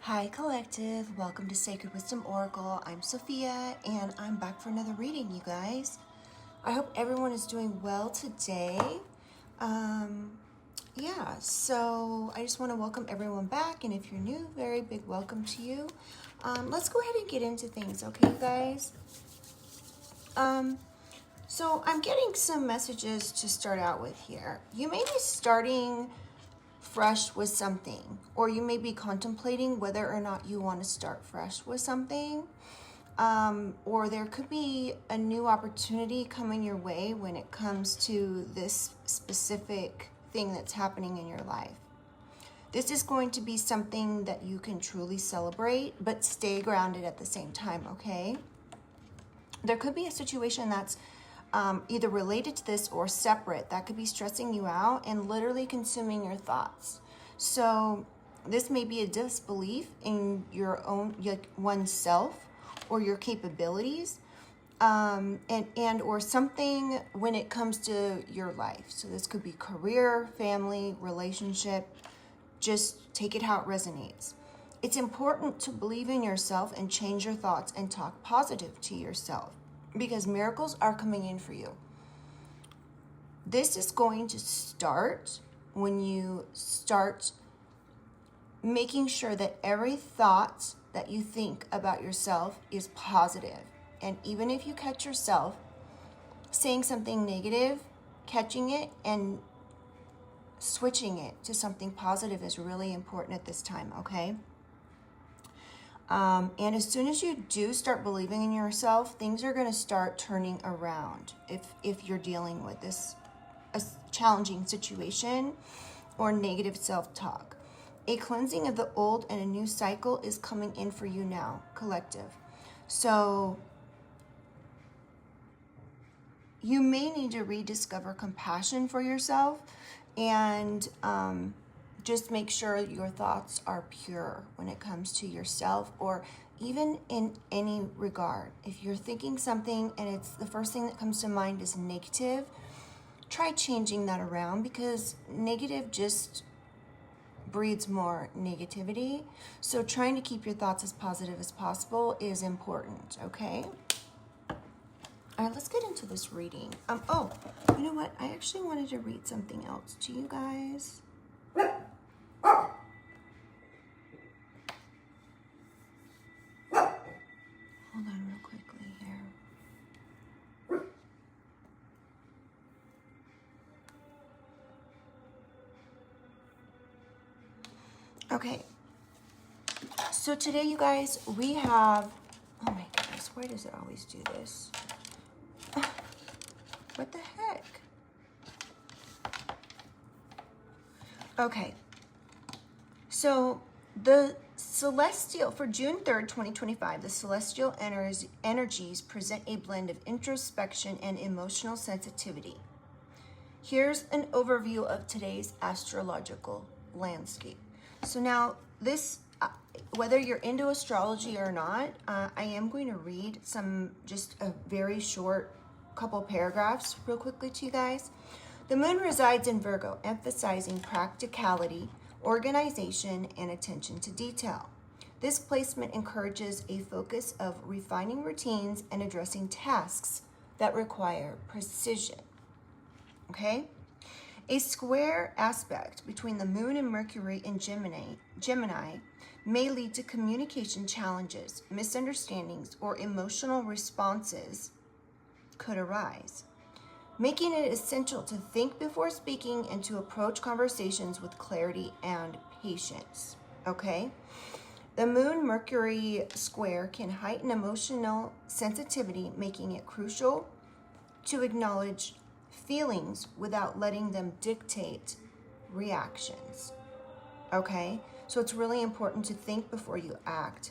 Hi Collective, welcome to Sacred Wisdom Oracle. I'm Sophia and I'm back for another reading, you guys. I hope everyone is doing well today. So I just want to welcome everyone back, and if you're new, very big welcome to you. Let's go ahead and get into things, okay, you guys? So I'm getting some messages to start out with here. You may be starting fresh with something, or you may be contemplating whether or not you want to start fresh with something, or there could be a new opportunity coming your way when it comes to this specific thing that's happening in your life. This is going to be something that you can truly celebrate, but stay grounded at the same time, okay? There could be a situation that's either related to this or separate that could be stressing you out and literally consuming your thoughts. So this may be a disbelief in your own, oneself or your capabilities, and or something when it comes to your life. So this could be career, family, relationship. Just take it how it resonates. It's important to believe in yourself and change your thoughts and talk positive to yourself, because miracles are coming in for you. This is going to start when you start making sure that every thought that you think about yourself is positive. And even if you catch yourself saying something negative, catching it and switching it to something positive is really important at this time, okay? And as soon as you do start believing in yourself, things are going to start turning around if you're dealing with this a challenging situation or negative self-talk. A cleansing of the old and a new cycle is coming in for you now, collective. So you may need to rediscover compassion for yourself and just make sure your thoughts are pure when it comes to yourself, or even in any regard. If you're thinking something and it's the first thing that comes to mind is negative, try changing that around, because negative just breeds more negativity. So trying to keep your thoughts as positive as possible is important, okay? All right, let's get into this reading. Oh, you know what? I actually wanted to read something else to you guys. Hold on real quickly here. Okay. So today, you guys, we have, oh my goodness, why does it always do this? What the heck? Okay. So the celestial, for June 3rd, 2025, the celestial energies present a blend of introspection and emotional sensitivity. Here's an overview of today's astrological landscape. So now this, whether you're into astrology or not, I am going to read just a very short couple paragraphs real quickly to you guys. The moon resides in Virgo, emphasizing practicality, organization, and attention to detail. This placement encourages a focus of refining routines and addressing tasks that require precision. Okay? A square aspect between the moon and Mercury in Gemini may lead to communication challenges, misunderstandings, or emotional responses could arise, making it essential to think before speaking and to approach conversations with clarity and patience, okay? The Moon-Mercury square can heighten emotional sensitivity, making it crucial to acknowledge feelings without letting them dictate reactions, okay? So it's really important to think before you act.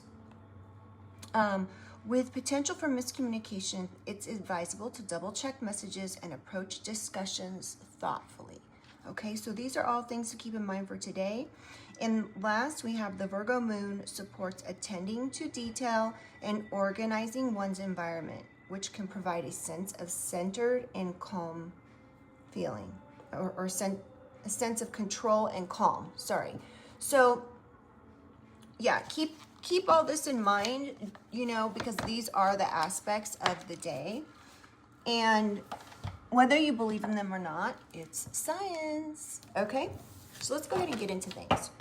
With potential for miscommunication, it's advisable to double check messages and approach discussions thoughtfully. Okay, so these are all things to keep in mind for today. And last, we have the Virgo moon supports attending to detail and organizing one's environment, which can provide a sense of centered and calm feeling, or a sense of control and calm, sorry. So yeah, keep all this in mind, you know, because these are the aspects of the day. And whether you believe in them or not, it's science. Okay? So let's go ahead and get into things.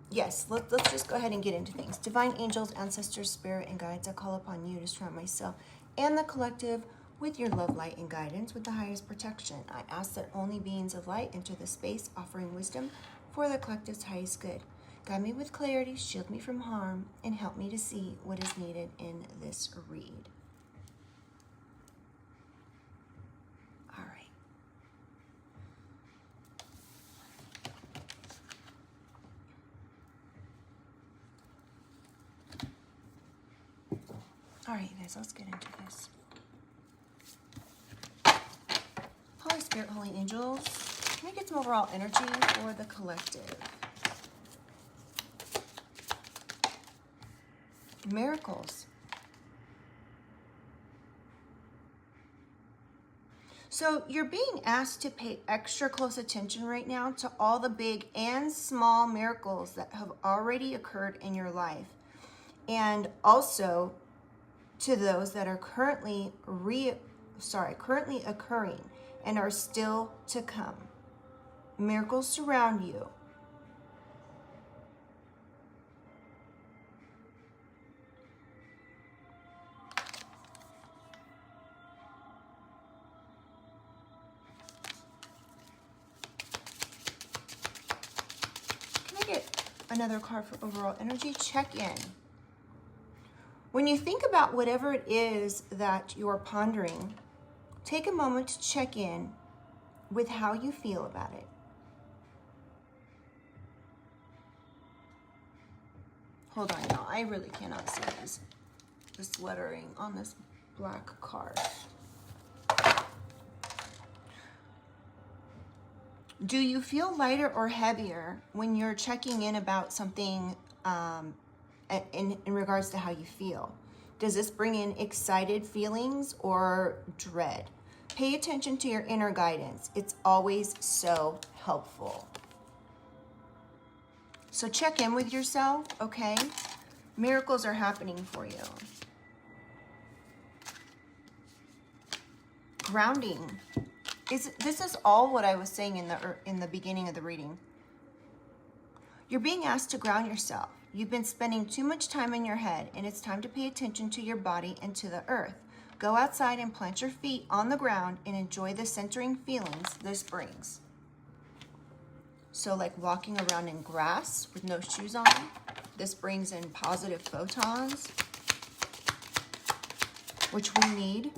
Yes, let's just go ahead and get into things. Divine angels, ancestors, spirit, and guides, I call upon you to surround myself and the collective with your love, light, and guidance with the highest protection. I ask that only beings of light enter the space, offering wisdom for the collective's highest good. Guide me with clarity, shield me from harm, and help me to see what is needed in this read. All right. All right, you guys, let's get into this. Holy Spirit, Holy Angels, can I get some overall energy for the collective? Miracles. So you're being asked to pay extra close attention right now to all the big and small miracles that have already occurred in your life, and also to those that are currently occurring and are still to come. Miracles surround you. Can I get another card for overall energy? Check in. When you think about whatever it is that you're pondering, take a moment to check in with how you feel about it. Hold on, y'all. I really cannot see this lettering on this black card. Do you feel lighter or heavier when you're checking in about something in regards to how you feel? Does this bring in excited feelings or dread? Pay attention to your inner guidance. It's always so helpful. So check in with yourself, okay? Miracles are happening for you. Grounding. This is all what I was saying in the beginning of the reading. You're being asked to ground yourself. You've been spending too much time in your head, and it's time to pay attention to your body and to the earth. Go outside and plant your feet on the ground and enjoy the centering feelings this brings. So like walking around in grass with no shoes on, this brings in positive photons, which we need.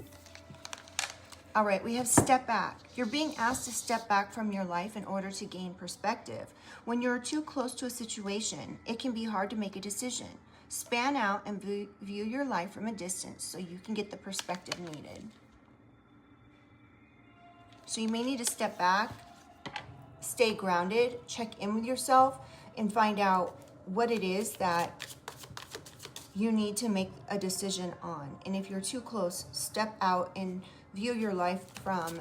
All right, we have step back. You're being asked to step back from your life in order to gain perspective. When you're too close to a situation, it can be hard to make a decision. Span out and view your life from a distance so you can get the perspective needed. So you may need to step back, stay grounded, check in with yourself, and find out what it is that you need to make a decision on. And if you're too close, step out and view your life from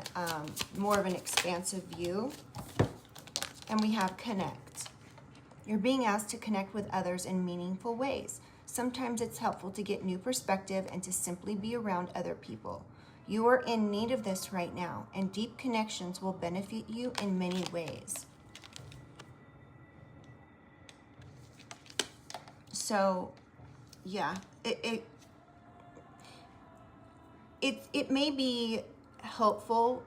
more of an expansive view. And we have connect. You're being asked to connect with others in meaningful ways. Sometimes it's helpful to get new perspective and to simply be around other people. You are in need of this right now, and deep connections will benefit you in many ways. So, yeah, it may be helpful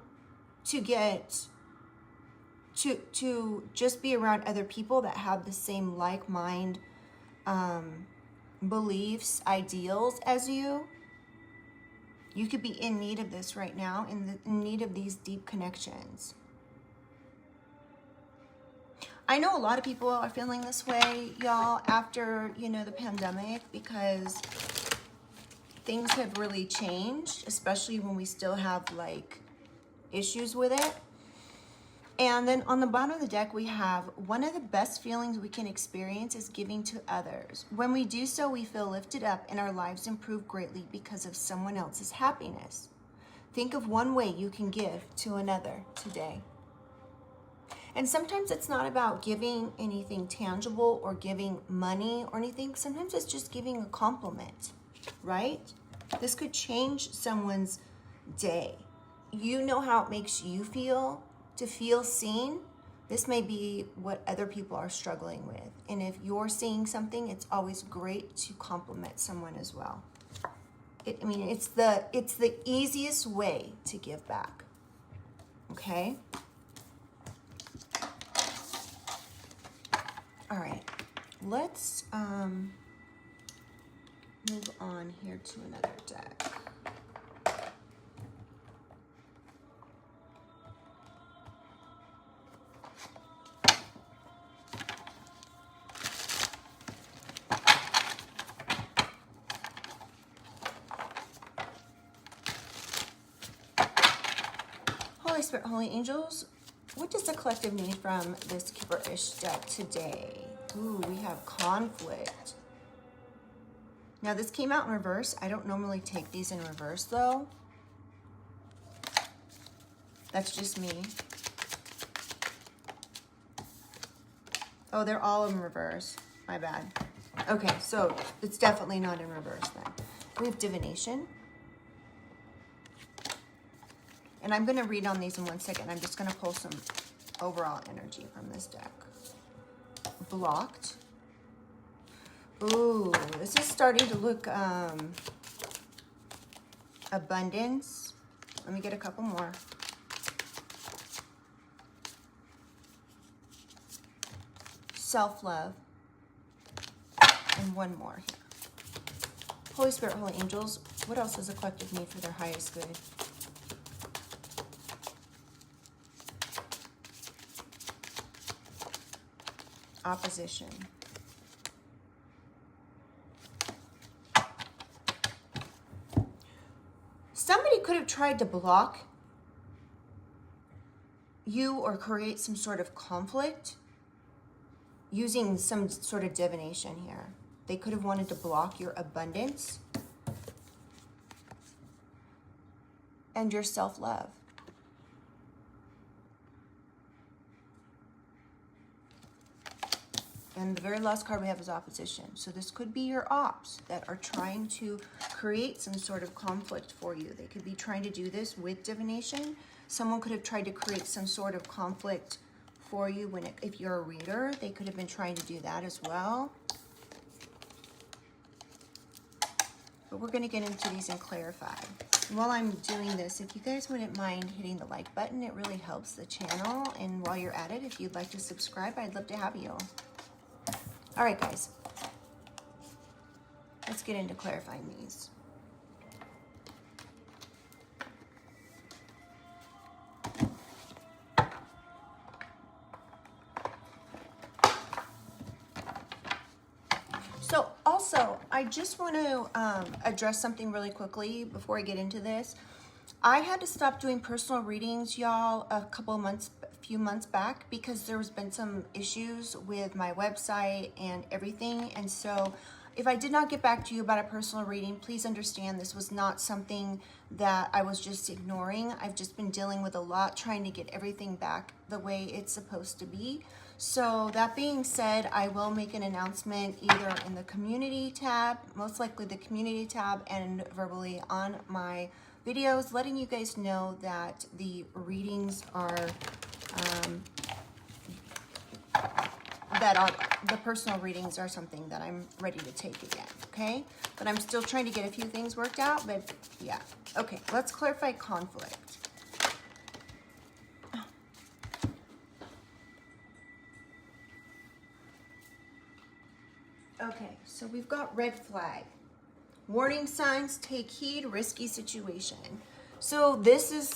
to get to just be around other people that have the same like-mind beliefs, ideals as you. You could be in need of this right now, in need of these deep connections. I know a lot of people are feeling this way, y'all, after, the pandemic, because things have really changed, especially when we still have, issues with it. And then on the bottom of the deck, we have one of the best feelings we can experience is giving to others. When we do so, we feel lifted up and our lives improve greatly because of someone else's happiness. Think of one way you can give to another today. And sometimes it's not about giving anything tangible or giving money or anything. Sometimes it's just giving a compliment, right? This could change someone's day. You know how it makes you feel to feel seen. This may be what other people are struggling with. And if you're seeing something, it's always great to compliment someone as well. I mean, it's the easiest way to give back. Okay? All right. Let's move on here to another deck. Holy Spirit, Holy Angels, what does the collective need from this Keeper-ish deck today? Ooh, we have conflict. Now, this came out in reverse. I don't normally take these in reverse, though. That's just me. Oh, they're all in reverse. My bad. Okay, so it's definitely not in reverse then. We have divination. And I'm going to read on these in 1 second. I'm just going to pull some overall energy from this deck. Blocked. Ooh, this is starting to look abundance. Let me get a couple more. Self-love. And one more here. Holy Spirit, Holy Angels, what else does the collective need for their highest good? Opposition. Somebody could have tried to block you or create some sort of conflict using some sort of divination here. They could have wanted to block your abundance and your self-love. And the very last card we have is opposition. So this could be your ops that are trying to create some sort of conflict for you. They could be trying to do this with divination. Someone could have tried to create some sort of conflict for you if you're a reader. They could have been trying to do that as well. But we're going to get into these and clarify. And while I'm doing this, if you guys wouldn't mind hitting the like button, it really helps the channel. And while you're at it, if you'd like to subscribe, I'd love to have you. All right, guys, let's get into clarifying these. So also, I just want to address something really quickly before I get into this. I had to stop doing personal readings, y'all, a few months back because there's been some issues with my website and everything. And so if I did not get back to you about a personal reading, please understand this was not something that I was just ignoring. I've just been dealing with a lot, trying to get everything back the way it's supposed to be. So that being said, I will make an announcement either in the community tab, most likely the community tab, and verbally on my videos, letting you guys know that the readings are the personal readings are something that I'm ready to take again, okay? But I'm still trying to get a few things worked out, but yeah. Okay, let's clarify conflict. Okay, so we've got red flag. Warning signs, take heed, risky situation. So this is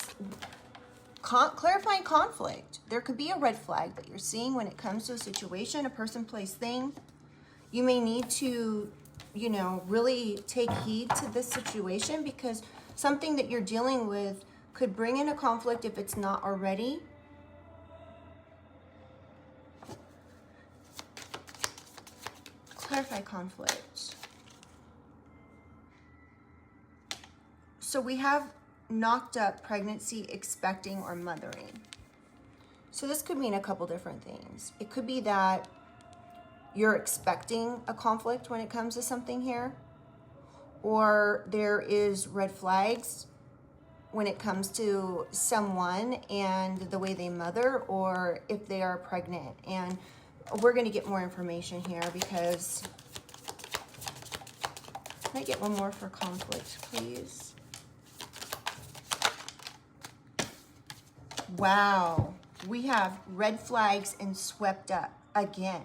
clarifying conflict. There could be a red flag that you're seeing when it comes to a situation, a person, place, thing. You may need to, really take heed to this situation because something that you're dealing with could bring in a conflict if it's not already. Clarify conflict. So we have knocked up pregnancy, expecting, or mothering. So this could mean a couple different things. It could be that you're expecting a conflict when it comes to something here, or there is red flags when it comes to someone and the way they mother, or if they are pregnant. And we're going to get more information here because, can I get one more for conflict, please? Wow, we have red flags and swept up again.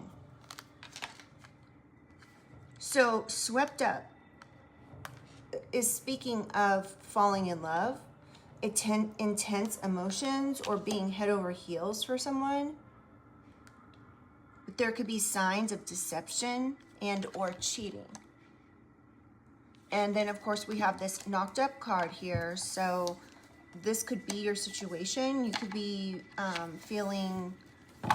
So swept up is speaking of falling in love, intense emotions, or being head over heels for someone. But there could be signs of deception and or cheating. And then of course we have this knocked up card here. So this could be your situation. You could be feeling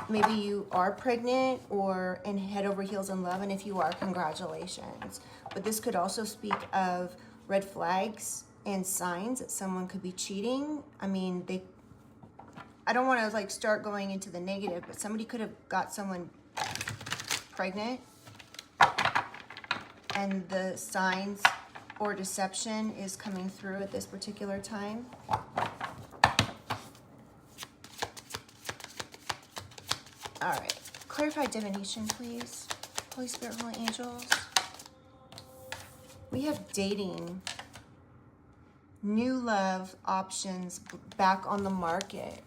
maybe you are pregnant or in head over heels in love, and if you are, congratulations. But this could also speak of red flags and signs that someone could be cheating. I mean, I don't want to like start going into the negative, but somebody could have got someone pregnant, and the signs or deception is coming through at this particular time. All right, clarified divination, please. Holy Spirit, Holy Angels. We have dating, new love options back on the market.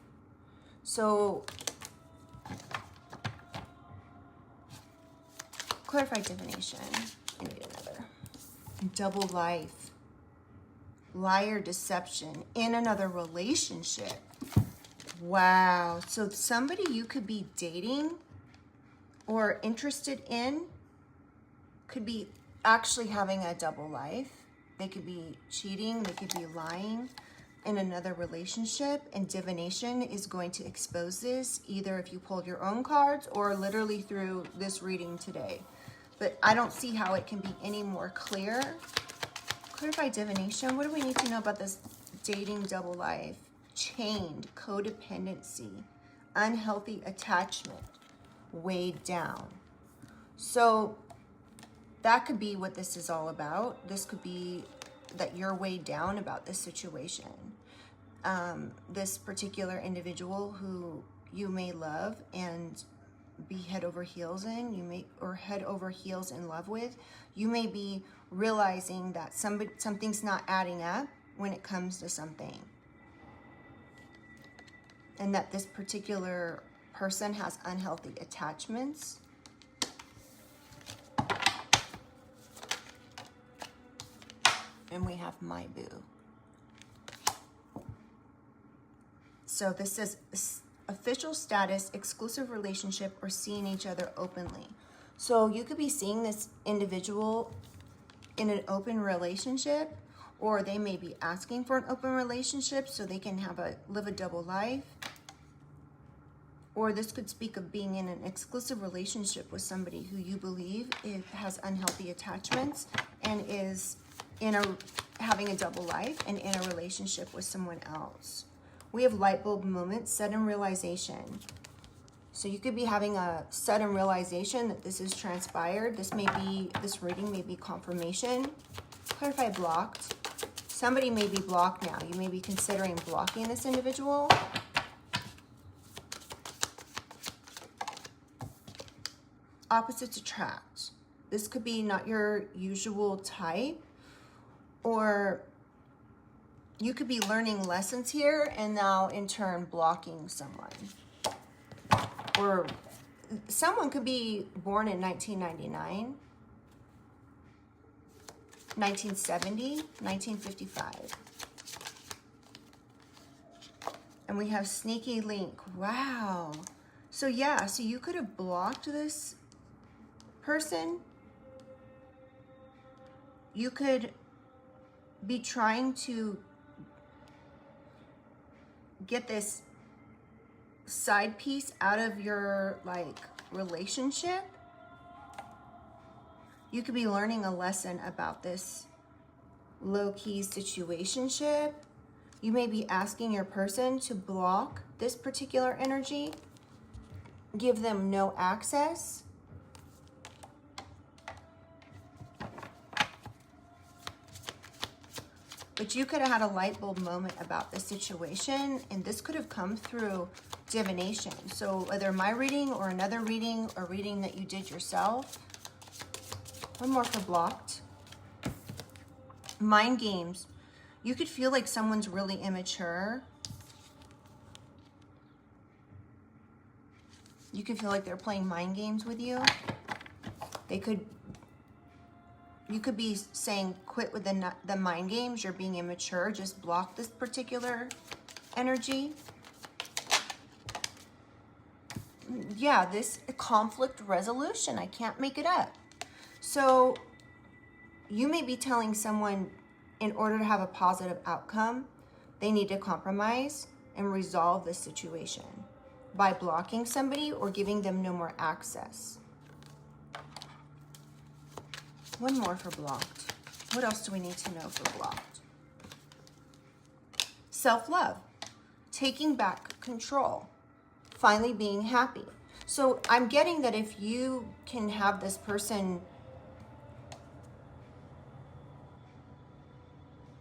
So, clarified divination. I need another. Double life, liar, deception in another relationship. Wow. So somebody you could be dating or interested in could be actually having a double life. They could be cheating, they could be lying in another relationship, and divination is going to expose this, either if you pulled your own cards or literally through this reading today. But I don't see how it can be any more clear. Clarified divination. What do we need to know about this dating double life? Chained, codependency, unhealthy attachment, weighed down. So that could be what this is all about. This could be that you're weighed down about this situation. This particular individual who you may love and be head over heels in, or head over heels in love with, you may be realizing that something's not adding up when it comes to something. And that this particular person has unhealthy attachments. And we have my boo. So this is official status, exclusive relationship, or seeing each other openly. So you could be seeing this individual in an open relationship, or they may be asking for an open relationship so they can live a double life. Or this could speak of being in an exclusive relationship with somebody who you believe has unhealthy attachments and is having a double life and in a relationship with someone else. We have light bulb moments, sudden realization. So you could be having a sudden realization that this is transpired. This reading may be confirmation. Clarify blocked. Somebody may be blocked now. You may be considering blocking this individual. Opposites attract. This could be not your usual type, or you could be learning lessons here and now in turn blocking someone. Or someone could be born in 1999, 1970, 1955. And we have sneaky link. Wow. So yeah, so you could have blocked this person. You could be trying to get this side piece out of your relationship. You could be learning a lesson about this low-key situationship. You may be asking your person to block this particular energy, give them no access. But you could have had a light bulb moment about the situation, and this could have come through divination. So whether my reading or another reading or reading that you did yourself. One more for blocked. Mind games. You could feel like someone's really immature. You could feel like they're playing mind games with you. You could be saying, quit with the mind games, you're being immature, just block this particular energy. Yeah, this conflict resolution, I can't make it up. So you may be telling someone in order to have a positive outcome, they need to compromise and resolve the situation by blocking somebody or giving them no more access. One more for blocked. What else do we need to know for blocked? Self-love, taking back control, finally being happy. So I'm getting that if you can have this person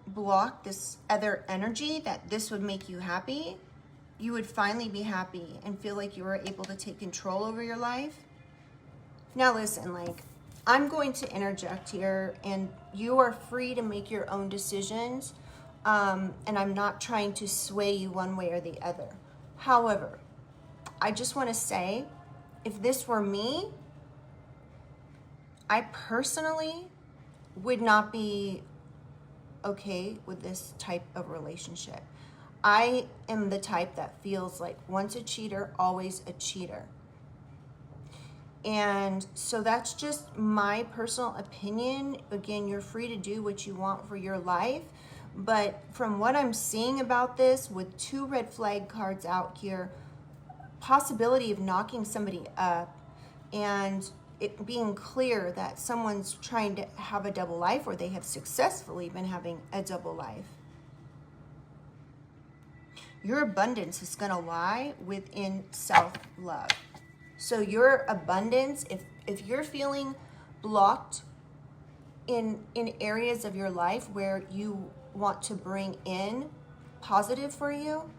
block this other energy, that this would make you happy, you would finally be happy and feel like you were able to take control over your life. Now listen, like, I'm going to interject here, and you are free to make your own decisions, and I'm not trying to sway you one way or the other. However, I just want to say, if this were me, I personally would not be okay with this type of relationship. I am the type that feels like once a cheater, always a cheater. And so that's just my personal opinion. Again, you're free to do what you want for your life. But from what I'm seeing about this, with 2 red flag cards out here, possibility of knocking somebody up, and it being clear that someone's trying to have a double life, or they have successfully been having a double life. Your abundance is going to lie within self-love. So your abundance, if you're feeling blocked in areas of your life where you want to bring in positive for you,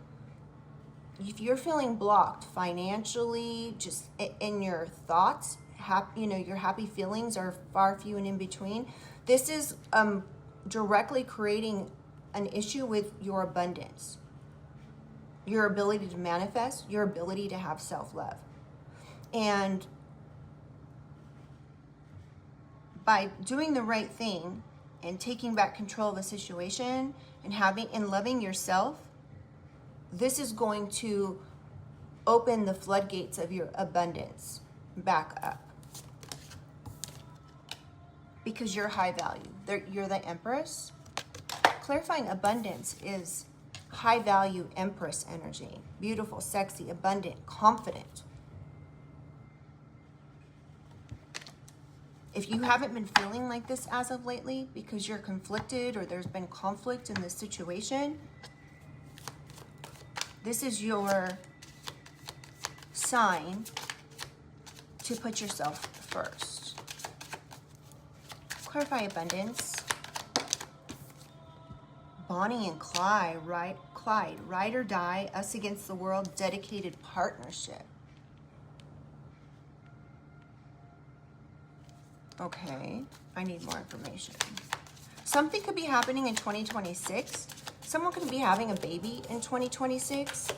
if you're feeling blocked financially, just in your thoughts, your happy feelings are far few and in between, this is directly creating an issue with your abundance, your ability to manifest, your ability to have self-love. And by doing the right thing and taking back control of a situation and loving yourself, this is going to open the floodgates of your abundance back up. Because you're high value. You're the Empress. Clarifying abundance is high value Empress energy. Beautiful, sexy, abundant, confident. If you haven't been feeling like this as of lately because you're conflicted or there's been conflict in this situation, this is your sign to put yourself first. Clarify abundance. Bonnie and Clyde, ride or die, us against the world, dedicated partnership. Okay, I need more information. Something could be happening in 2026. Someone could be having a baby in 2026.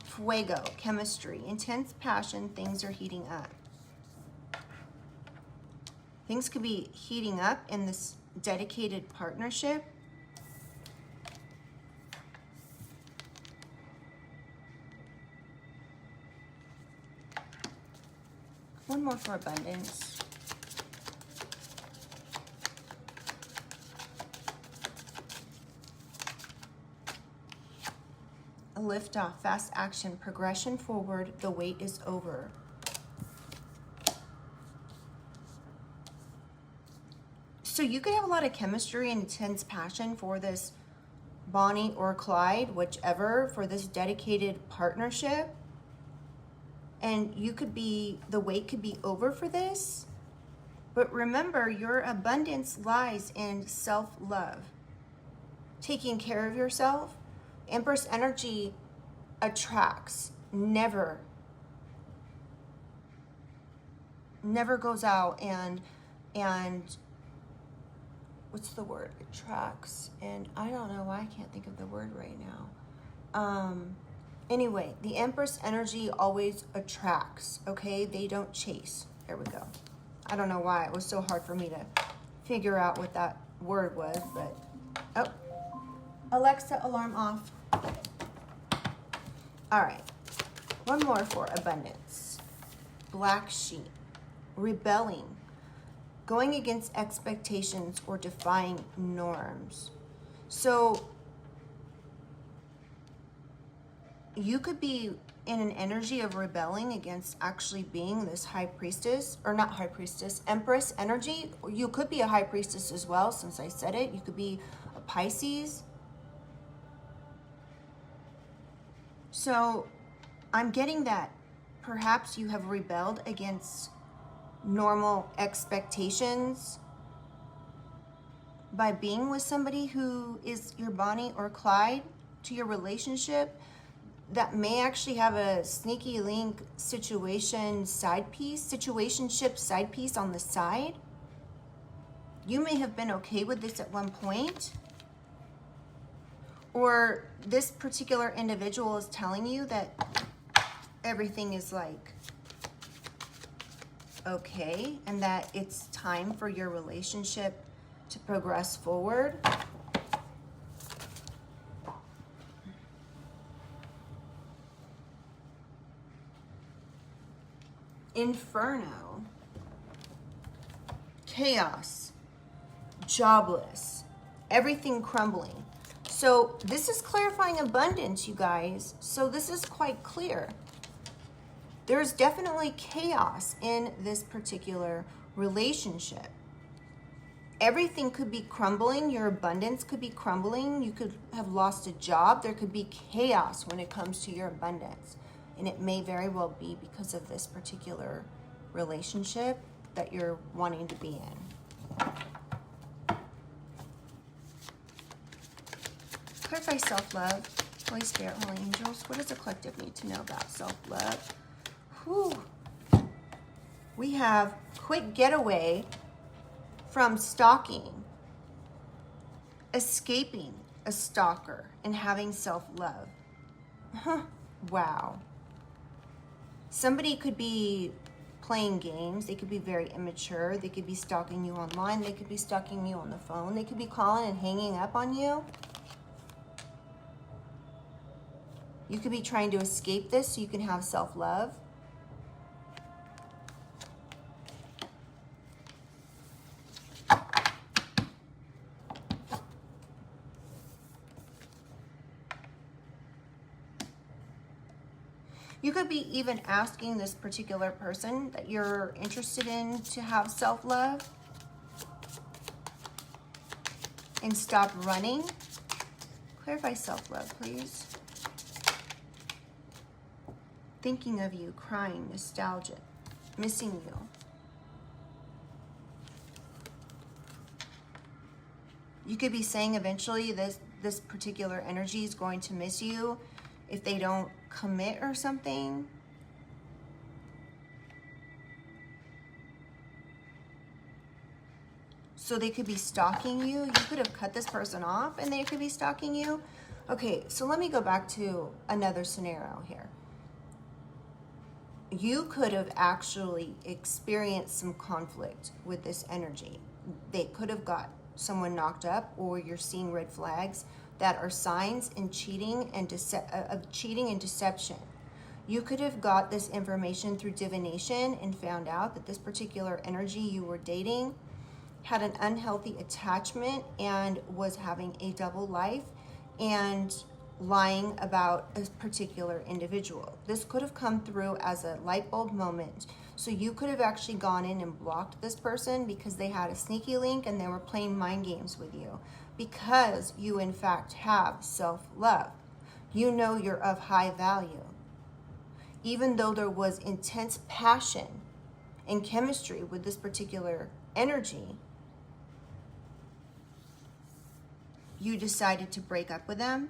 Fuego, chemistry, intense passion, things are heating up. Things could be heating up in this dedicated partnership. One more for abundance. A liftoff, fast action, progression forward, the wait is over. So you could have a lot of chemistry and intense passion for this Bonnie or Clyde, whichever, for this dedicated partnership. And you could be, the wait could be over for this. But remember, your abundance lies in self-love. Taking care of yourself. Empress energy attracts, never goes out and what's the word? Attracts, and I don't know why I can't think of the word right now. Anyway, the Empress energy always attracts, okay? They don't chase. There we go. I don't know why it was so hard for me to figure out what that word was, but, oh, Alexa, alarm off. All right, one more for abundance. Black sheep, rebelling, going against expectations or defying norms. So you could be in an energy of rebelling against actually being this high priestess, or not high priestess, Empress energy. You could be a high priestess as well, since I said it. You could be a Pisces. So I'm getting that perhaps you have rebelled against normal expectations by being with somebody who is your Bonnie or Clyde to your relationship that may actually have a sneaky link situationship side piece on the side. You may have been okay with this at one point, or this particular individual is telling you that everything is like okay and that it's time for your relationship to progress forward. Inferno, chaos, jobless, everything crumbling. So this is clarifying abundance, you guys. So this is quite clear. There's definitely chaos in this particular relationship. Everything could be crumbling. Your abundance could be crumbling. You could have lost a job. There could be chaos when it comes to your abundance. And it may very well be because of this particular relationship that you're wanting to be in. Clarify self-love. Holy Spirit, Holy Angels, what does the collective need to know about self-love? Whew. We have quick getaway from stalking, escaping a stalker, and having self-love. Wow. Somebody could be playing games. They could be very immature. They could be stalking you online. They could be stalking you on the phone. They could be calling and hanging up on you. You could be trying to escape this so you can have self-love. You could be even asking this particular person that you're interested in to have self-love and stop running. Clarify self-love, please. Thinking of you, crying, nostalgic, missing you. You could be saying eventually this particular energy is going to miss you if they don't commit or something. So they could be stalking you. You could have cut this person off and they could be stalking you. Okay, so let me go back to another scenario here. You could have actually experienced some conflict with this energy. They could have got someone knocked up, or you're seeing red flags that are signs in cheating and deception. You could have got this information through divination and found out that this particular energy you were dating had an unhealthy attachment and was having a double life and lying about a particular individual. This could have come through as a light bulb moment So you could have actually gone in and blocked this person because they had a sneaky link and they were playing mind games with you, because you in fact have self-love. You know you're of high value. Even though there was intense passion and chemistry with this particular energy, you decided to break up with them.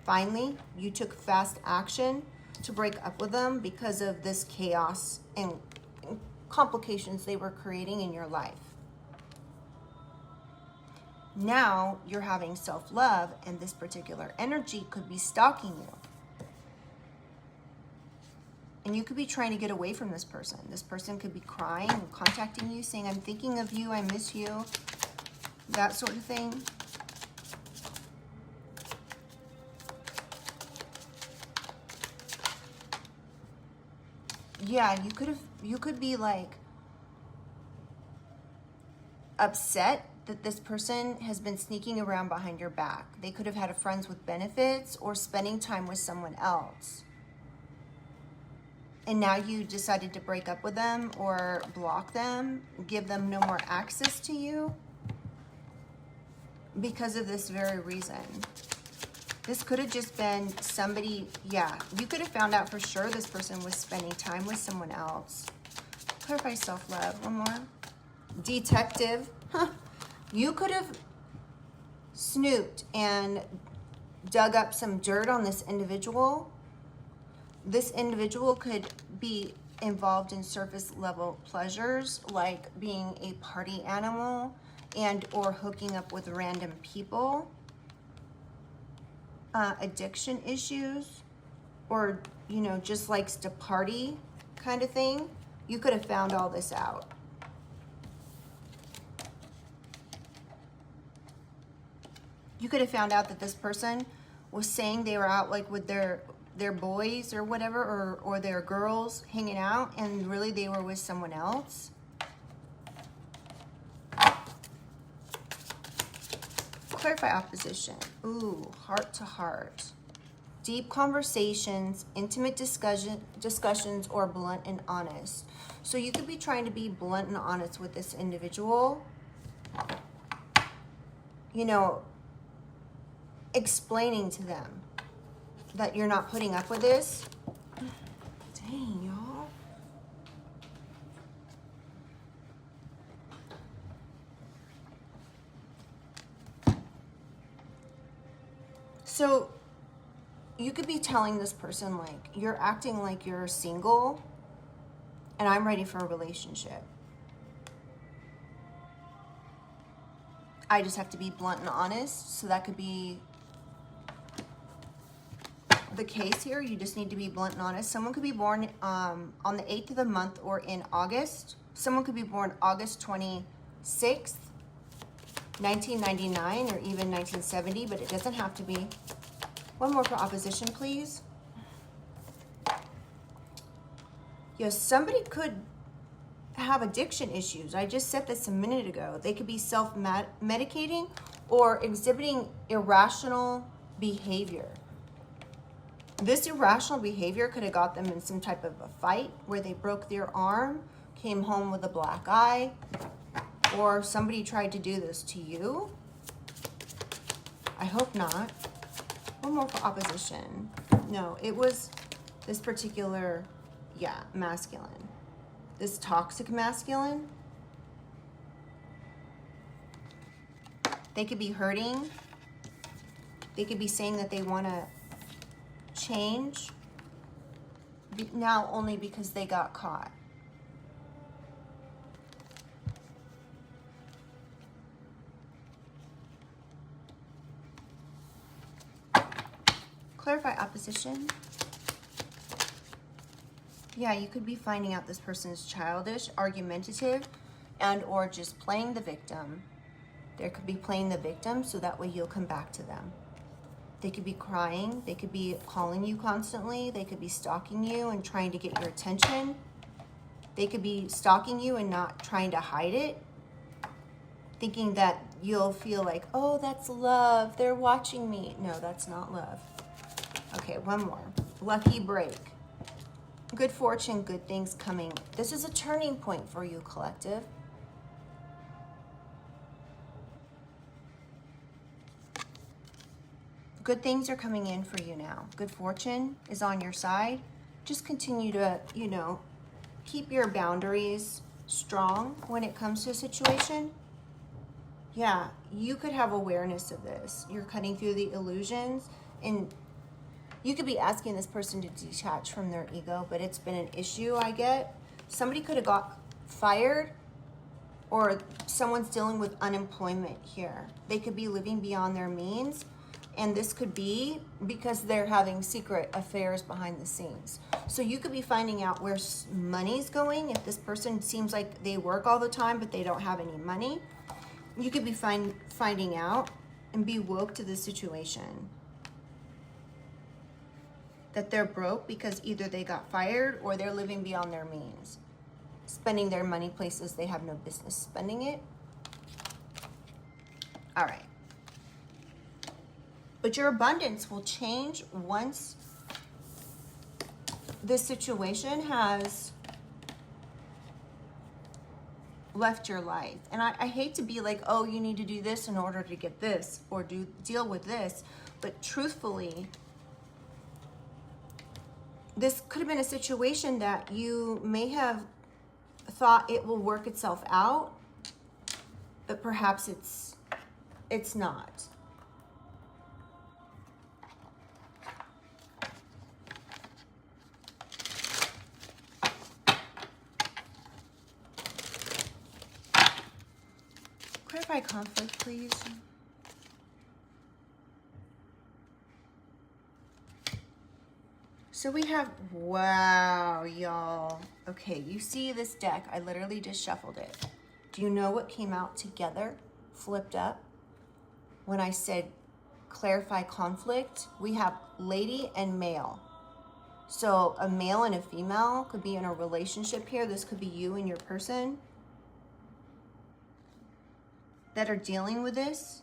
Finally, you took fast action to break up with them because of this chaos and complications they were creating in your life. Now you're having self-love, and this particular energy could be stalking you. And you could be trying to get away from this person. This person could be crying and contacting you saying, I'm thinking of you, I miss you, that sort of thing. Yeah, you could be like upset that this person has been sneaking around behind your back. They could have had a friends with benefits or spending time with someone else. And now you decided to break up with them or block them, give them no more access to you because of this very reason. This could have just been somebody, yeah, you could have found out for sure this person was spending time with someone else. Clarify self-love, one more. Detective, you could have snooped and dug up some dirt on this individual. This individual could be involved in surface level pleasures like being a party animal and or hooking up with random people. Addiction issues, or, you know, just likes to party kind of thing. You could have found all this out. You could have found out that this person was saying they were out like with their boys or whatever, or their girls hanging out, and really they were with someone else. Clarify opposition. Ooh, heart to heart. Deep conversations, intimate discussions, or blunt and honest. So you could be trying to be blunt and honest with this individual. You know, explaining to them that you're not putting up with this. Dang, y'all. So you could be telling this person, like, you're acting like you're single and I'm ready for a relationship. I just have to be blunt and honest. So that could be the case here. You just need to be blunt and honest. Someone could be born on the 8th of the month or in August. Someone could be born August 26th. 1999 or even 1970, but it doesn't have to be. One more for opposition, please. Yes, somebody could have addiction issues. I just said this a minute ago. They could be self-medicating or exhibiting irrational behavior. This irrational behavior could have got them in some type of a fight where they broke their arm, came home with a black eye, or somebody tried to do this to you. I hope not. One more for opposition. No, it was this particular, yeah, masculine. This toxic masculine. They could be hurting. They could be saying that they want to change now only because they got caught. Clarify opposition. Yeah, you could be finding out this person is childish, argumentative, and or just playing the victim. There could be playing the victim so that way you'll come back to them. They could be crying. They could be calling you constantly. They could be stalking you and trying to get your attention. They could be stalking you and not trying to hide it, thinking that you'll feel like, oh, that's love. They're watching me. No, that's not love. Okay, one more. Lucky break. Good fortune, good things coming. This is a turning point for you, collective. Good things are coming in for you now. Good fortune is on your side. Just continue to, you know, keep your boundaries strong when it comes to a situation. Yeah, you could have awareness of this. You're cutting through the illusions, and you could be asking this person to detach from their ego, but it's been an issue, I get. Somebody could have got fired, or someone's dealing with unemployment here. They could be living beyond their means, and this could be because they're having secret affairs behind the scenes. So you could be finding out where money's going. If this person seems like they work all the time, but they don't have any money, you could be finding out and be woke to the situation. That they're broke because either they got fired or they're living beyond their means. Spending their money places they have no business spending it. All right. But your abundance will change once this situation has left your life. And I hate to be like, oh, you need to do this in order to get this, or deal with this. But truthfully, this could have been a situation that you may have thought it will work itself out, but perhaps it's not. Clarify conflict, please. So we have, wow, y'all. Okay, you see this deck. I literally just shuffled it. Do you know what came out together, flipped up? When I said clarify conflict, we have lady and male. So a male and a female could be in a relationship here. This could be you and your person that are dealing with this.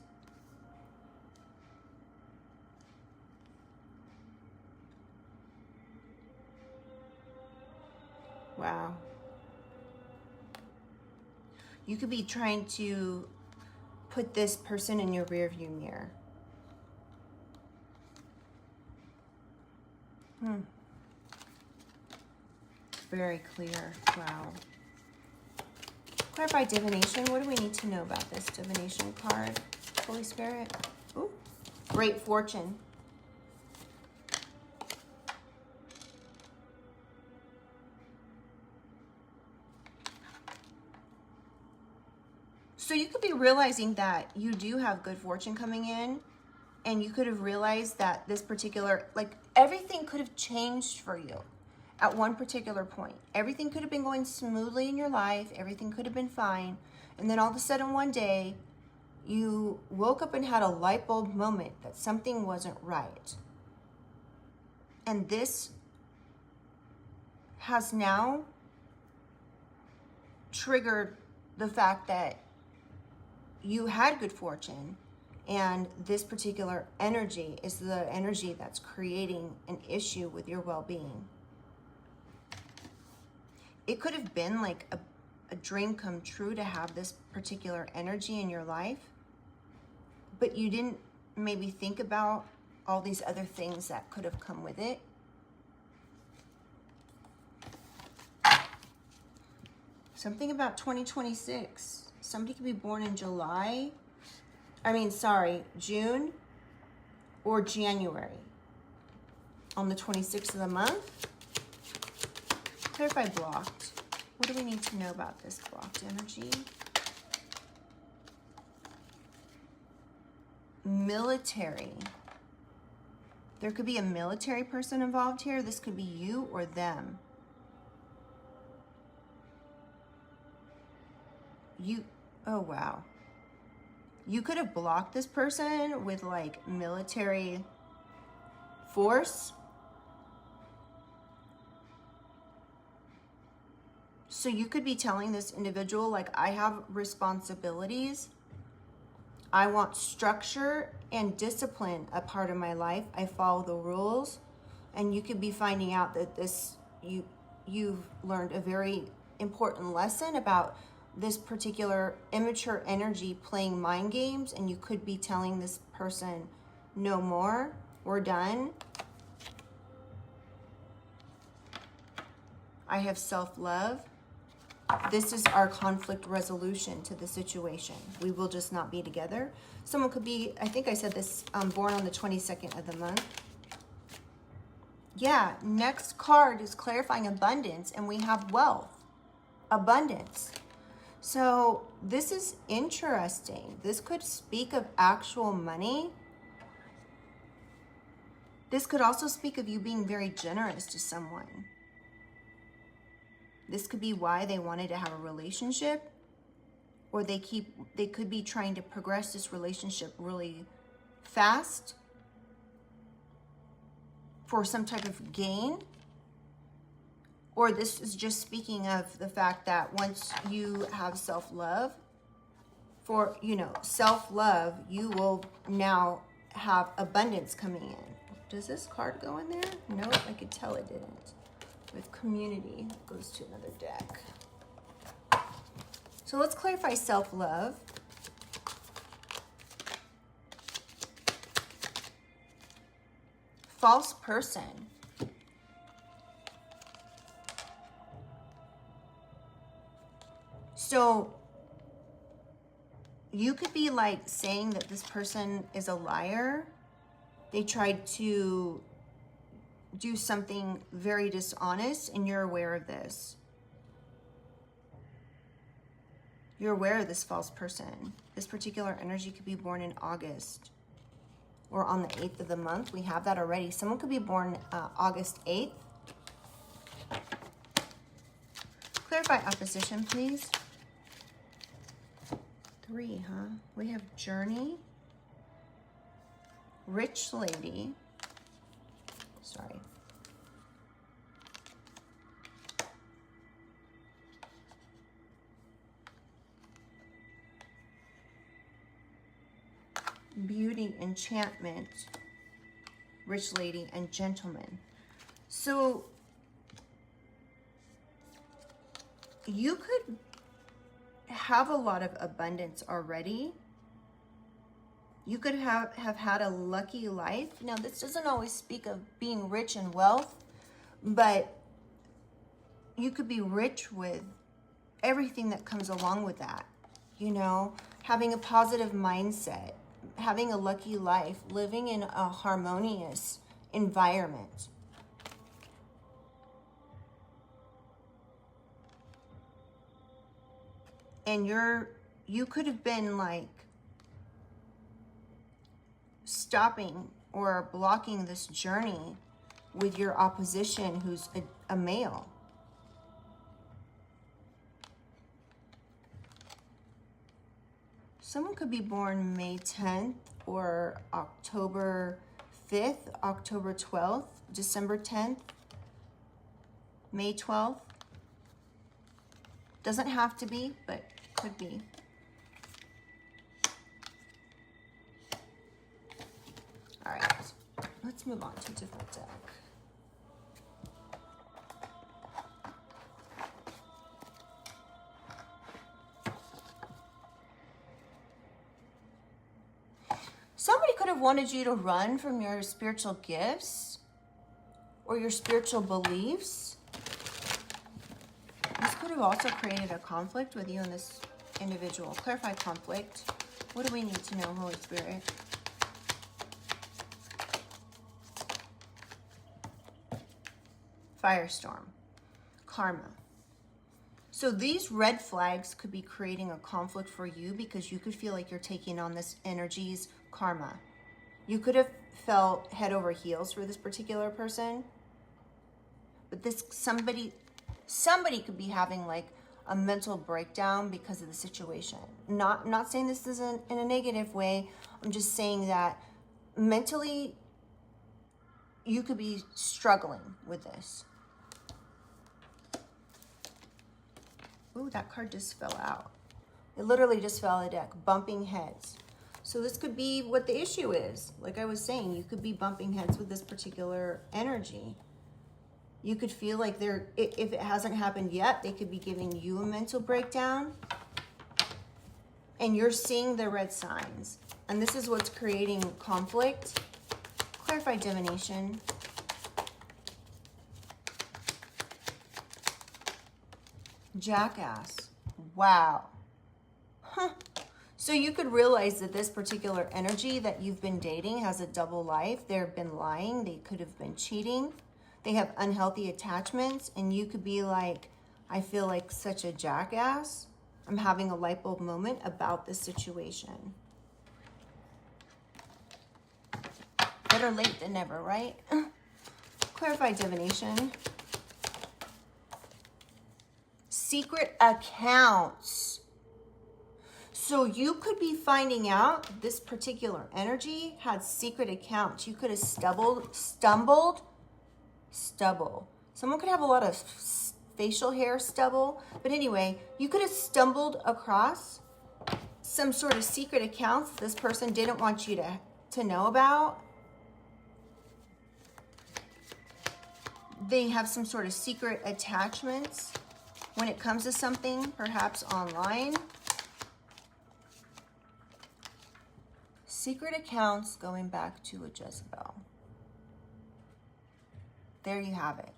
Wow. You could be trying to put this person in your rearview mirror. Very clear. Wow. Clarify divination. What do we need to know about this divination card? Holy Spirit. Ooh. Great fortune. So you could be realizing that you do have good fortune coming in, and you could have realized that this particular, like, everything could have changed for you at one particular point. Everything could have been going smoothly in your life. Everything could have been fine. And then all of a sudden one day, you woke up and had a light bulb moment that something wasn't right. And this has now triggered the fact that you had good fortune, and this particular energy is the energy that's creating an issue with your well-being. It could have been like a dream come true to have this particular energy in your life, but you didn't maybe think about all these other things that could have come with it. Something about 2026. Somebody could be born in June or January. On the 26th of the month. Clarify blocked. What do we need to know about this blocked energy? Military. There could be a military person involved here. This could be you or them. Oh wow. You could have blocked this person with like military force. So you could be telling this individual, like, I have responsibilities. I want structure and discipline a part of my life. I follow the rules. And you could be finding out that you've learned a very important lesson about this particular immature energy playing mind games, and you could be telling this person, no more, we're done. I have self-love. This is our conflict resolution to the situation. We will just not be together. Someone could be, I think I said this, born on the 22nd of the month. Yeah, next card is clarifying abundance, and we have wealth, abundance. So this is interesting. This could speak of actual money. This could also speak of you being very generous to someone. This could be why they wanted to have a relationship, or they could be trying to progress this relationship really fast for some type of gain. Or this is just speaking of the fact that once you have self-love, for, you know, self-love, you will now have abundance coming in. Does this card go in there? No, I could tell it didn't. With community, it goes to another deck. So let's clarify self-love. False person. So you could be like saying that this person is a liar. They tried to do something very dishonest, and you're aware of this. You're aware of this false person. This particular energy could be born in August or on the 8th of the month. We have that already. Someone could be born August 8th. Clarify opposition, please. 3, huh? We have journey, rich lady. Sorry. Beauty, enchantment, rich lady, and gentleman. So you could have a lot of abundance already. You could have had a lucky life. Now, this doesn't always speak of being rich in wealth, but you could be rich with everything that comes along with that. You know, having a positive mindset, having a lucky life, living in a harmonious environment. And you could have been like stopping or blocking this journey with your opposition, who's a male. Someone could be born May 10th or October 5th, October 12th, December 10th, May 12th. Doesn't have to be, but could be. All right, let's move on to a different deck. Somebody could have wanted you to run from your spiritual gifts or your spiritual beliefs. This could have also created a conflict with you and this individual. Clarify conflict. What do we need to know, Holy Spirit? Firestorm. Karma. So these red flags could be creating a conflict for you because you could feel like you're taking on this energy's karma. You could have felt head over heels for this particular person. But this somebody could be having like a mental breakdown because of the situation. Not saying this isn't in a negative way. I'm just saying that mentally you could be struggling with this. Ooh, that card just fell out. It literally just fell out of the deck. Bumping heads. So this could be what the issue is. Like I was saying, you could be bumping heads with this particular energy. You could feel like if it hasn't happened yet, they could be giving you a mental breakdown. And you're seeing the red signs. And this is what's creating conflict. Clarify divination. Jackass. Wow. Huh. So you could realize that this particular energy that you've been dating has a double life. They've been lying. They could have been cheating. They have unhealthy attachments. And you could be like, I feel like such a jackass. I'm having a light bulb moment about this situation. Better late than never, right? Clarify divination. Secret accounts. So you could be finding out this particular energy had secret accounts. You could have stumbled. Someone could have a lot of facial hair stubble. But anyway, you could have stumbled across some sort of secret accounts this person didn't want you to know about. They have some sort of secret attachments when it comes to something, perhaps online. Secret accounts going back to a Jezebel. There you have it.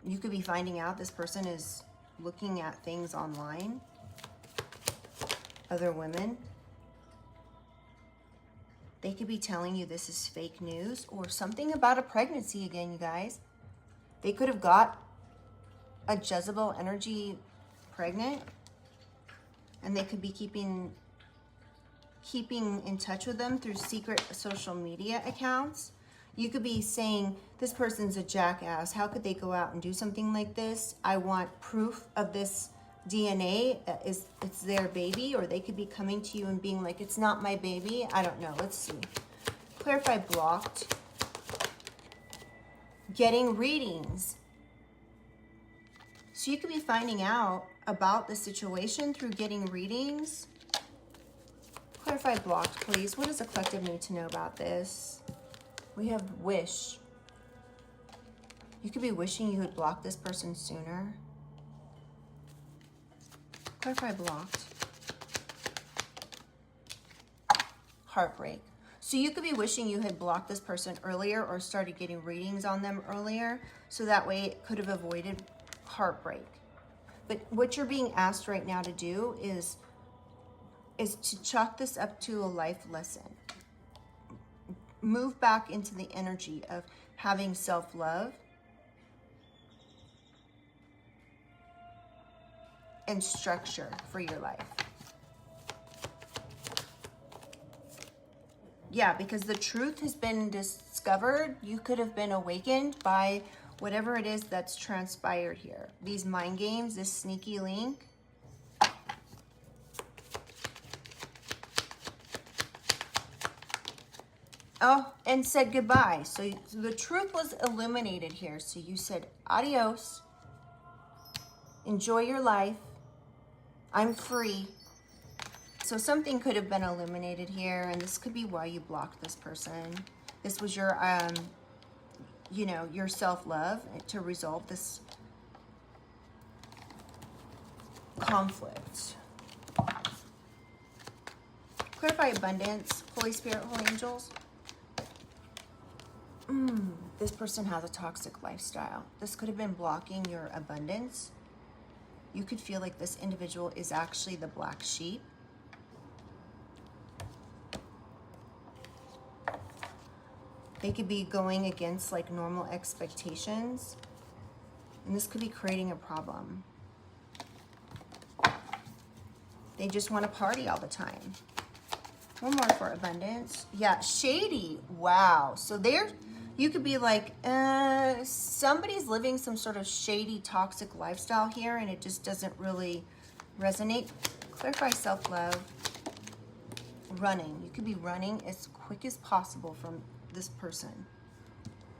You could be finding out this person is looking at things online. Other women. They could be telling you this is fake news or something about a pregnancy again, you guys. They could have got a Jezebel energy pregnant, and they could be keeping in touch with them through secret social media accounts. You could be saying, this person's a jackass. How could they go out and do something like this? I want proof of this DNA. It's their baby. Or they could be coming to you and being like, it's not my baby. I don't know. Let's see. Clarify blocked. Getting readings. So you could be finding out about the situation through getting readings. Clarify blocked, please. What does the collective need to know about this? We have wish. You could be wishing you had blocked this person sooner. Clarify blocked. Heartbreak. So you could be wishing you had blocked this person earlier or started getting readings on them earlier, so that way it could have avoided heartbreak. But what you're being asked right now to do is to chalk this up to a life lesson. Move back into the energy of having self-love and structure for your life. Yeah, because the truth has been discovered. You could have been awakened by whatever it is that's transpired here. These mind games, this sneaky link. Oh, and said goodbye. So the truth was illuminated here. So you said, adios. Enjoy your life. I'm free. So something could have been illuminated here, and this could be why you blocked this person. This was your, your self-love to resolve this conflict. Clarify abundance, Holy Spirit, Holy Angels. This person has a toxic lifestyle. This could have been blocking your abundance. You could feel like this individual is actually the black sheep. They could be going against like normal expectations. And this could be creating a problem. They just want to party all the time. One more for abundance. Yeah, shady. Wow. So you could be like, somebody's living some sort of shady, toxic lifestyle here, and it just doesn't really resonate. Clarify self-love. Running. You could be running as quick as possible from this person,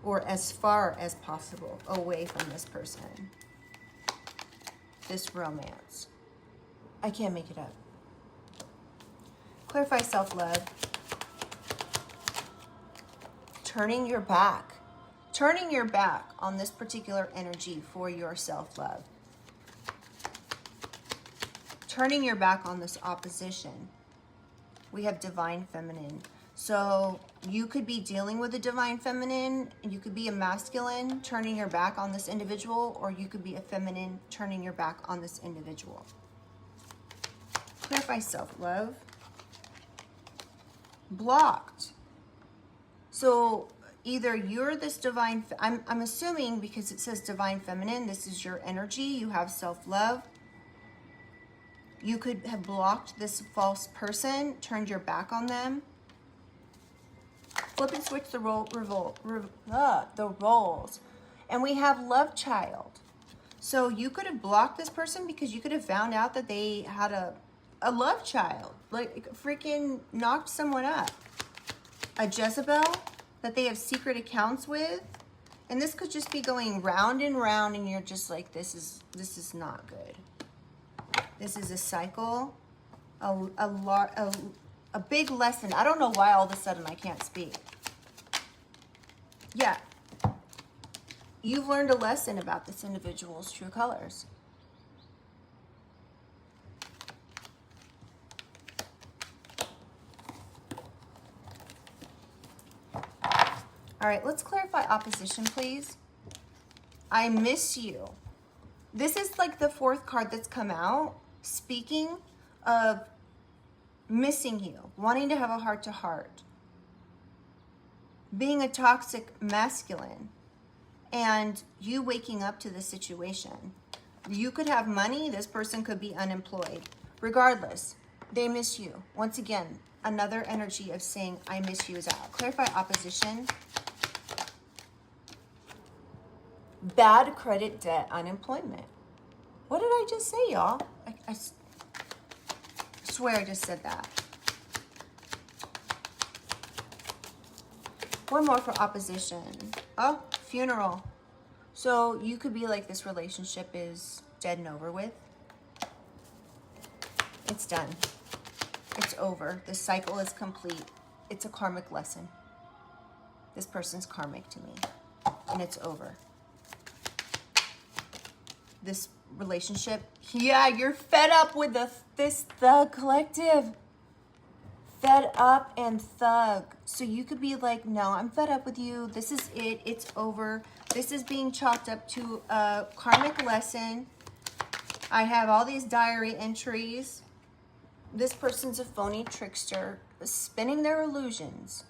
or as far as possible away from this person. This romance. I can't make it up. Clarify self-love. Turning your back. Turning your back on this particular energy for your self-love. Turning your back on this opposition. We have divine feminine. So you could be dealing with a divine feminine, you could be a masculine turning your back on this individual, or you could be a feminine turning your back on this individual. Clarify self-love. Blocked. So either you're this divine, I'm assuming because it says divine feminine, this is your energy, you have self-love. You could have blocked this false person, turned your back on them. Flip and switch the roles. And we have love child. So you could have blocked this person because you could have found out that they had a love child. Like freaking knocked someone up. A Jezebel that they have secret accounts with. And this could just be going round and round and you're just like, this is not good. This is a cycle, a big lesson. I don't know why all of a sudden I can't speak. Yeah. You've learned a lesson about this individual's true colors. All right, let's clarify opposition, please. I miss you. This is like the fourth card that's come out. Speaking of missing you, wanting to have a heart-to-heart, being a toxic masculine, and you waking up to the situation. You could have money, this person could be unemployed. Regardless, they miss you. Once again, another energy of saying, I miss you is out. Clarify opposition. Bad credit, debt, unemployment. What did I just say, y'all? I swear I just said that. One more for opposition. Oh, funeral. So you could be like, this relationship is dead and over with. It's done. It's over. The cycle is complete. It's a karmic lesson. This person's karmic to me. And it's over. This relationship, yeah, you're fed up with this thug collective. Fed up and thug. So you could be like, no, I'm fed up with you. This is it. It's over. This is being chalked up to a karmic lesson. I have all these diary entries. This person's a phony trickster, spinning their illusions.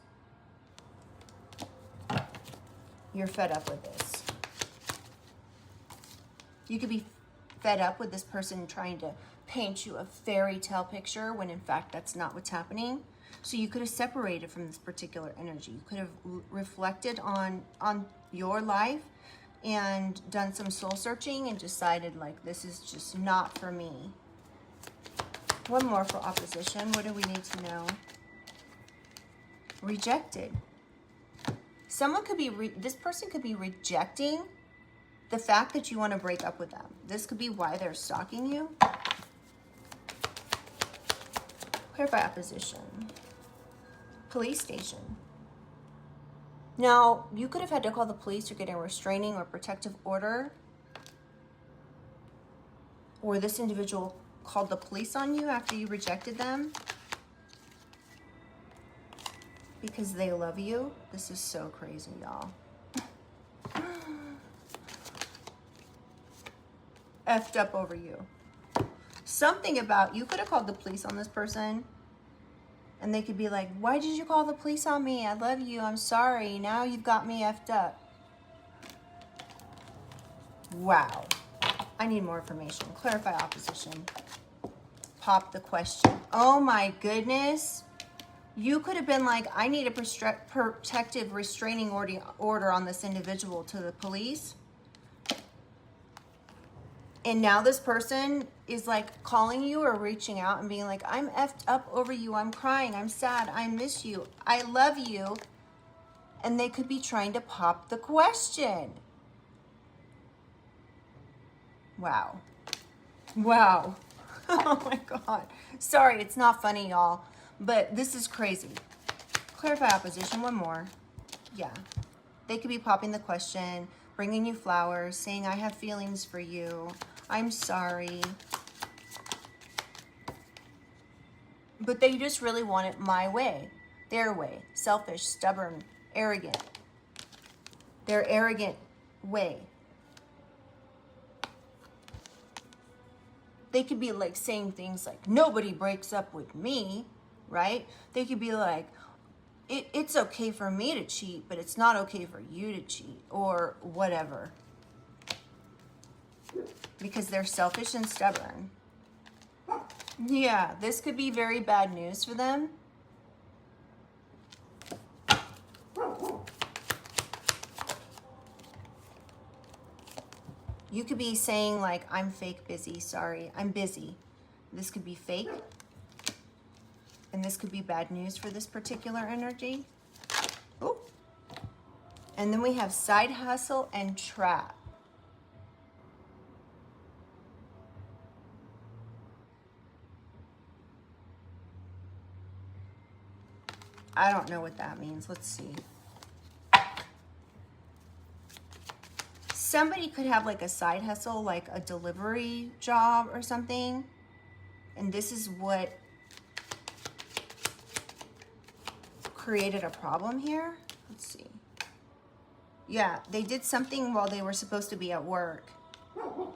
You're fed up with this. You could be fed up with this person trying to paint you a fairy tale picture when in fact that's not what's happening. So you could have separated from this particular energy. You could have reflected on your life and done some soul searching and decided like, this is just not for me. One more for opposition. What do we need to know? Rejected. Someone could be, this person could be rejecting the fact that you want to break up with them. This could be why they're stalking you. Clarify opposition. Police station. Now, you could have had to call the police or get a restraining or protective order. Or this individual called the police on you after you rejected them. Because they love you. This is so crazy, y'all. Effed up over you. Something about, you could have called the police on this person and they could be like, why did you call the police on me? I love you. I'm sorry. Now you've got me effed up. Wow. I need more information. Clarify opposition. Pop the question. Oh my goodness. You could have been like, I need a protective restraining order on this individual to the police. And now this person is like calling you or reaching out and being like, I'm effed up over you. I'm crying. I'm sad. I miss you. I love you. And they could be trying to pop the question. Wow. Wow. Oh my God. Sorry, it's not funny, y'all. But this is crazy. Clarify opposition. One more. Yeah. They could be popping the question, bringing you flowers, saying, I have feelings for you. I'm sorry. But they just really want it my way, their way. Selfish, stubborn, arrogant. Their arrogant way. They could be like saying things like, nobody breaks up with me, right? They could be like, it's okay for me to cheat, but it's not okay for you to cheat, or whatever. Because they're selfish and stubborn. Yeah, this could be very bad news for them. You could be saying like, I'm fake busy, sorry, I'm busy. This could be fake. And this could be bad news for this particular energy. Oh. And then we have side hustle and trap. I don't know what that means. Let's see. Somebody could have like a side hustle, like a delivery job or something. And this is what created a problem here. Let's see. Yeah, they did something while they were supposed to be at work.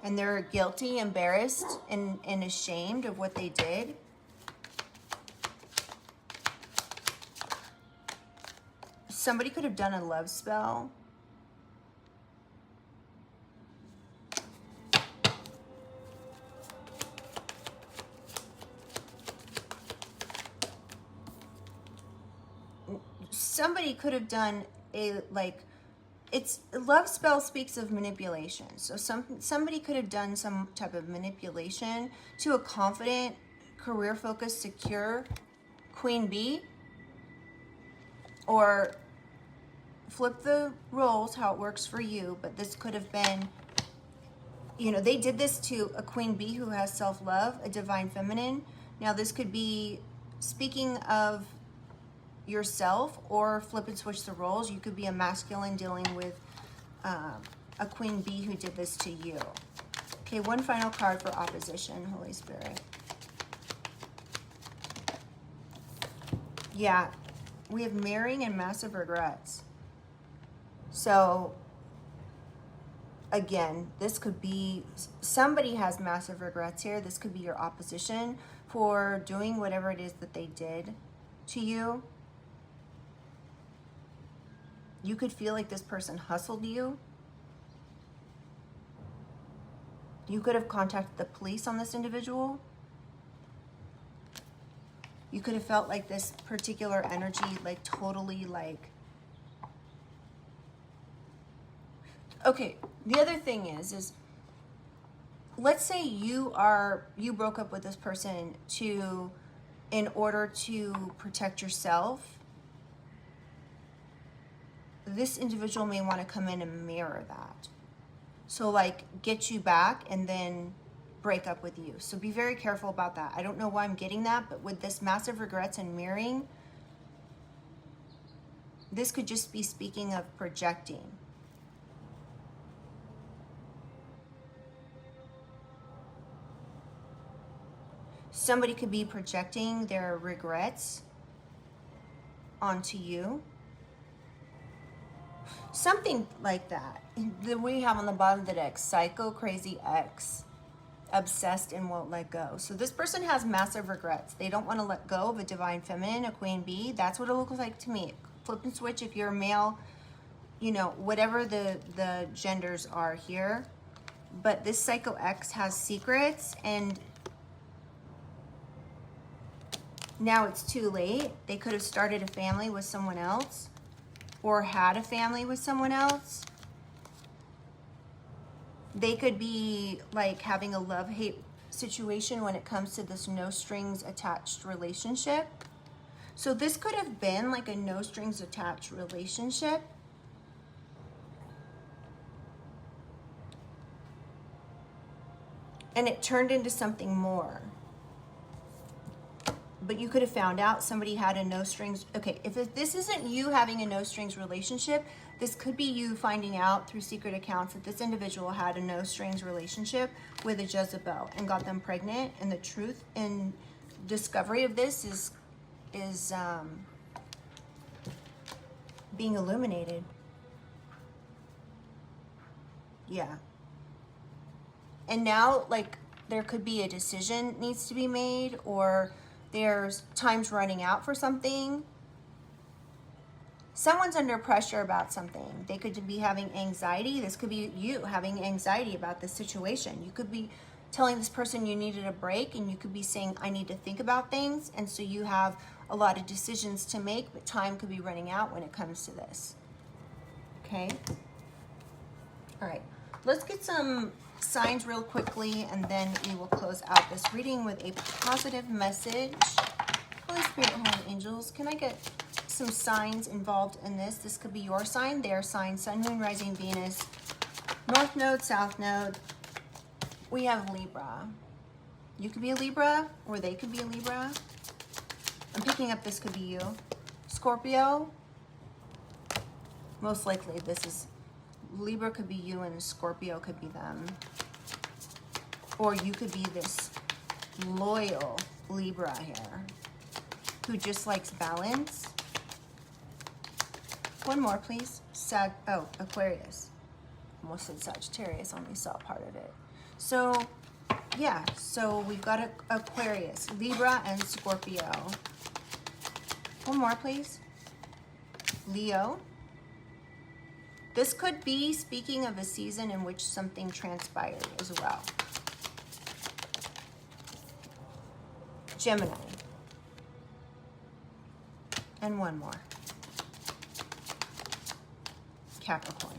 And they're guilty, embarrassed, and ashamed of what they did. Somebody could have done a love spell. Somebody could have done a, like, it's, love spell speaks of manipulation. So somebody could have done some type of manipulation to a confident, career-focused, secure queen bee. Or flip the roles, how it works for you. But this could have been, you know, they did this to a queen bee who has self-love, a divine feminine. Now this could be speaking of yourself, or flip and switch the roles. You could be a masculine dealing with a queen bee who did this to you. Okay, one final card for opposition, Holy Spirit. Yeah, we have marrying and massive regrets. So again, this could be, somebody has massive regrets here. This could be your opposition for doing whatever it is that they did to you. You could feel like this person hustled you. You could have contacted the police on this individual. You could have felt like this particular energy, like totally like... Okay, the other thing is let's say you broke up with this person in order to protect yourself. This individual may want to come in and mirror that. So like get you back and then break up with you. So be very careful about that. I don't know why I'm getting that, but with this massive regrets and mirroring, this could just be speaking of projecting. Somebody could be projecting their regrets onto you. Something like that. Then we have on the bottom of the deck, psycho, crazy ex, obsessed and won't let go. So this person has massive regrets. They don't want to let go of a divine feminine, a queen bee. That's what it looks like to me. Flip and switch if you're a male, you know, whatever the genders are here. But this psycho ex has secrets, and now it's too late. They could have started a family with someone else, or had a family with someone else. They could be like having a love-hate situation when it comes to this no strings attached relationship. So this could have been like a no strings attached relationship. And it turned into something more. but you could have found out somebody had a no strings. Okay, if this isn't you having a no strings relationship, this could be you finding out through secret accounts that this individual had a no strings relationship with a Jezebel and got them pregnant. And the truth and discovery of this is being illuminated. Yeah. And now, like, there could be a decision needs to be made, or there's time's running out for something. Someone's under pressure about something. They could be having anxiety. This could be you having anxiety about this situation. You could be telling this person you needed a break, and you could be saying, I need to think about things. And so you have a lot of decisions to make, but time could be running out when it comes to this. Okay? All right. Let's get some signs real quickly, and then we will close out this reading with a positive message. Holy Spirit, Holy Angels, can I get some signs involved in this? This could be your sign, their sign, Sun, Moon, Rising, Venus, North Node, South Node. We have Libra. You could be a Libra, or they could be a Libra. I'm picking up this could be you. Scorpio. Most likely this is Libra could be you, and Scorpio could be them. Or you could be this loyal Libra here who just likes balance. One more, please. Aquarius. Almost said Sagittarius, only saw part of it. So, yeah, so we've got Aquarius, Libra, and Scorpio. One more, please. Leo. This could be speaking of a season in which something transpired as well. Gemini. And one more. Capricorn.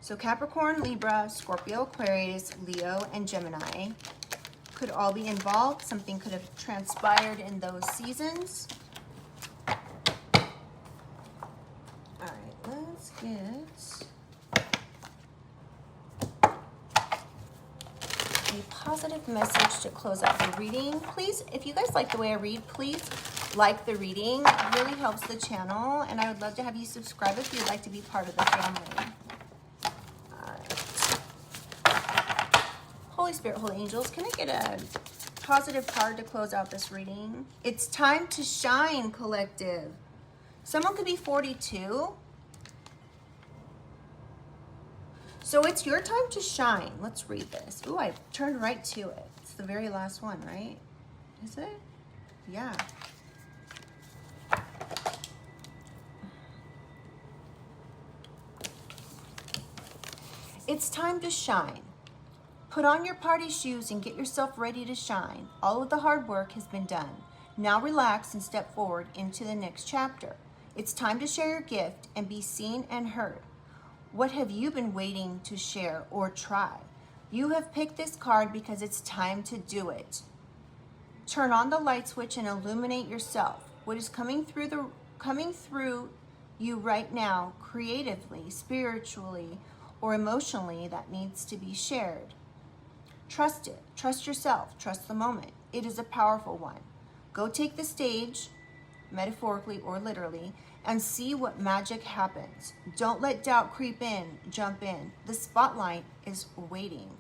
So Capricorn, Libra, Scorpio, Aquarius, Leo, and Gemini could all be involved. Something could have transpired in those seasons. Let's get a positive message to close out the reading. Please, if you guys like the way I read, please like the reading. It really helps the channel, and I would love to have you subscribe if you'd like to be part of the family. All right. Holy Spirit, Holy Angels, can I get a positive card to close out this reading? It's time to shine, collective. Someone could be 42. So it's your time to shine. Let's read this. Ooh, I turned right to it. It's the very last one, right? Is it? Yeah. It's time to shine. Put on your party shoes and get yourself ready to shine. All of the hard work has been done. Now relax and step forward into the next chapter. It's time to share your gift and be seen and heard. What have you been waiting to share or try? You have picked this card because it's time to do it. Turn on the light switch and illuminate yourself. What is coming through you right now, creatively, spiritually, or emotionally, that needs to be shared. Trust it. Trust yourself. Trust the moment. It is a powerful one. Go take the stage, metaphorically or literally, and see what magic happens. Don't let doubt creep in. Jump in. The spotlight is waiting.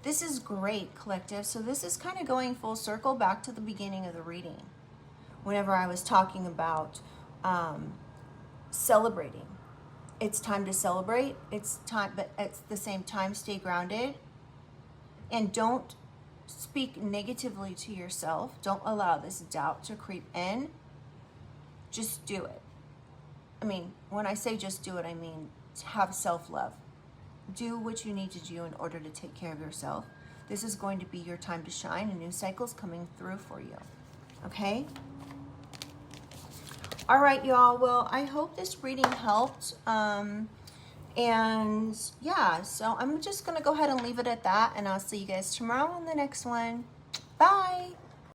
This is great, collective. So this is kind of going full circle back to the beginning of the reading. Whenever I was talking about celebrating. It's time to celebrate. It's time, but at the same time, stay grounded. And don't speak negatively to yourself. Don't allow this doubt to creep in. Just do it. I mean, when I say just do it, I mean have self-love. Do what you need to do in order to take care of yourself. This is going to be your time to shine. A new cycle's coming through for you. Okay? All right, y'all. Well, I hope this reading helped. And yeah, so I'm just going to go ahead and leave it at that. And I'll see you guys tomorrow on the next one. Bye.